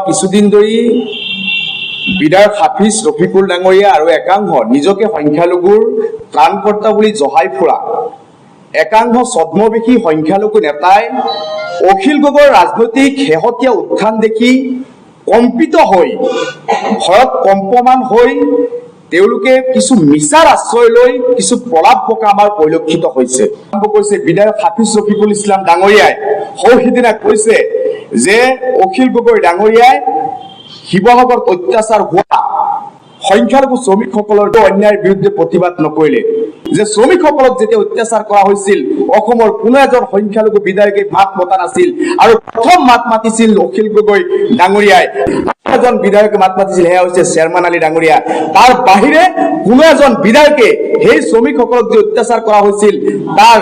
কিছুদিন ধৰি বিধায়ক হাফিজ ৰফিকুল ডাঙৰীয়া আৰু একাংশ নিজকে সংখ্যালঘুৰ ত্ৰাণকৰ্তা বুলি জহাই ফুৰা একাংশ ছদ্মবেশী সংখ্যালঘু নেতাই অখিল গগৈৰ ৰাজনৈতিক শেহতীয়া উত্থান দেখি কম্পিত হৈ ভয়ত কম্পমান হৈ তেওঁলোকে কিছু মিছাৰ আশ্ৰয় লৈ কিছু প্ৰলাপ বকা আমাৰ পৰিলক্ষিত হৈছে। বিধায়ক হাফিজ ৰফিকুল ইছলাম ডাঙৰীয়াই সৌসিদিনা কৈছে যে অখিল গগৈ ডাঙৰীয়াই শিৱসাগৰত অত্যাচাৰ হোৱা সংখ্যালঘু শ্ৰমিকসকলৰ অন্যায়ৰ বিৰুদ্ধে প্ৰতিবাদ নকৰিলে, যে শ্ৰমিকসকলক যেতিয়া অত্যাচাৰ কৰা হৈছিল অসমৰ কোনো এজন সংখ্যালঘু বিধায়কে মাত মতা নাছিল আৰু প্ৰথম মাত মাতিছিল অখিল গগৈ ডাঙৰীয়াই। এজন বিধায়কে মাত মাতিছিল, সেয়া হৈছে চেয়াৰমান আলী ডাঙৰীয়া। তাৰ বাহিৰে কোনো এজন বিধায়কে সেই শ্ৰমিকসকলক যে অত্যাচাৰ কৰা হৈছিল, তাৰ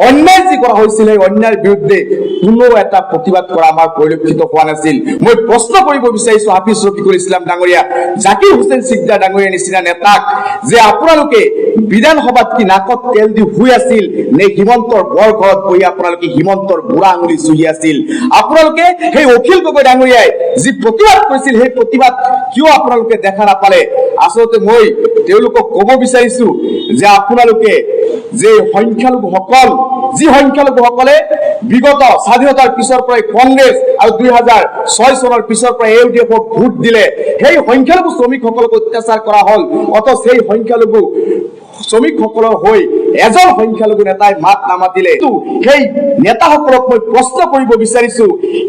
অন্যায় যি কৰা হৈছিল সেই অন্যায়ৰ বিৰুদ্ধে কোনো এটা প্ৰতিবাদ কৰা আমাৰ পৰিলক্ষিত হোৱা নাছিল। মই প্ৰশ্ন কৰিব বিচাৰিছো হাফিজ ৰফিকুল ইছলাম ডাঙৰীয়া, জাকিৰ হুছেইন সিকদাৰ ডাঙৰীয়াৰ নিচিনা নেতাক যে আপোনালোকে বিধানসভাত কি নাকত তেল দি শুই আছিল নে হিমন্তৰ বৰ ঘৰত বহি আপোনালোকে হিমন্তৰ বুঢ়া আঙুলি চুহি আছিল? আপোনালোকে সেই অখিল গগৈ ডাঙৰীয়াই যি প্ৰতিবাদ কৰিছিল সেই প্ৰতিবাদ কিয় আপোনালোকে দেখা নাপালে? আচলতে মই তেওঁলোকক ক'ব বিচাৰিছো যে আপোনালোকে যে সংখ্যালঘুসকল, যি সংখ্যালঘুসকলে বিগত স্বাধীনতাৰ পিছৰ পৰাই কংগ্ৰেছ আৰু 2006 চনৰ পিছৰ পৰাই ইউডিএফক ভোট দিলে, সেই সংখ্যালঘু শ্ৰমিকসকলক অত্যাচাৰ কৰা হল, অথচ সেই সংখ্যালঘু শ্ৰমিকসকলৰ হৈ এজন সংখ্যালঘু নেতাই মাত নামাতিলে। সেই নেতাসকলক মই প্ৰশ্ন কৰিব বিচাৰিছো,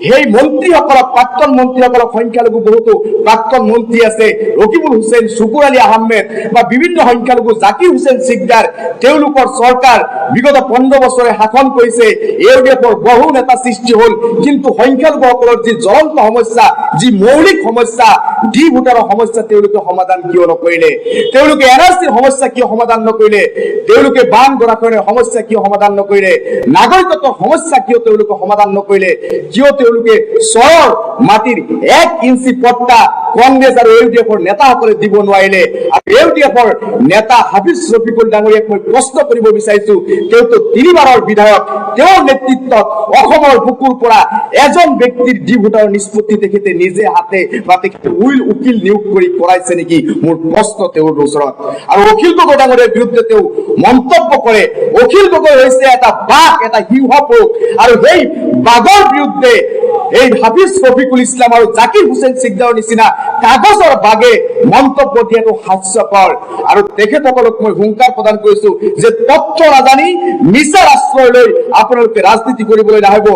সেই মন্ত্ৰীসকলক, প্ৰাক্তন মন্ত্ৰীসকলক, সংখ্যালঘু বহুতো প্ৰাক্তন মন্ত্ৰী আছে, ৰকিবুল হুছেইন, শুকুৰ আলী আহমেদ বা বিভিন্ন সংখ্যালঘু, জাকিৰ হুছেইন সিকদাৰ, তেওঁলোকৰ চৰকাৰ বিগত 15 বছৰে শাসন কৰিছে, ইউডিএফৰ বহু নেতা সৃষ্টি হল, কিন্তু সংখ্যালঘুসকলৰ যি জ্বলন্ত সমস্যা, যি মৌলিক সমস্যা, ডি ভোটাৰৰ সমস্যা তেওঁলোকে সমাধান কিয় নকৰিলে? তেওঁলোকে এনআৰচিৰ সমস্যা কিয় সমাধান নকৰিলে? তেওঁলোকে বান গৰাখহনীয়াৰ সমস্যা কিয় সমাধান নকৰিলে? নাগৰিকত্বৰ সমস্যা কিয় তেওঁলোকে সমাধান নকৰিলে? কিয় তেওঁলোকে চৰৰ মাটিৰ 1 ইঞ্চি পট্টা কংগ্ৰেছ আৰু ইউডিএফৰ নেতাসকলে দিব নোৱাৰিলে? আৰু ইউডিএফৰ নেতা হাফিজ ৰফিকুল ডাঙৰীয়াক মই প্ৰশ্ন কৰিব বিচাৰিছো, তেওঁতো 3 বাৰৰ বিধায়ক, তেওঁৰ নেতৃত্বত অসমৰ বুকুৰ পৰা এজন ব্যক্তিৰ ডি ভোটাৰৰ নিষ্পত্তি তেখেতে নিজে হাতে বা তেখেতে উকিল নিয়োগ কৰি কৰাইছে নেকি? মোৰ প্ৰশ্ন তেওঁৰ ওচৰত। আৰু অখিল গগৈ ডাঙৰীয়াৰ বিৰুদ্ধে তেওঁ মন্তব্য কৰে, অখিল গগৈ হৈছে এটা বাঘ, এটা সিংহপুৰুষ, আৰু সেই বাঘৰ বিৰুদ্ধে এই হাফিজ ৰফিকুল ইছলাম আৰু জাকিৰ হুছেইন সিকদাৰৰ নিচিনা কাগজৰ বাঘে মন্তব্য দিয়াটো হাস্যকৰ। আৰু তেখেতসকলক মই হুংকাৰ প্ৰদান কৰিছো যে তথ্য নাজানি মিছাৰ আশ্ৰয় লৈ আপোনালোকে ৰাজনীতি কৰিবলৈ নাহিব।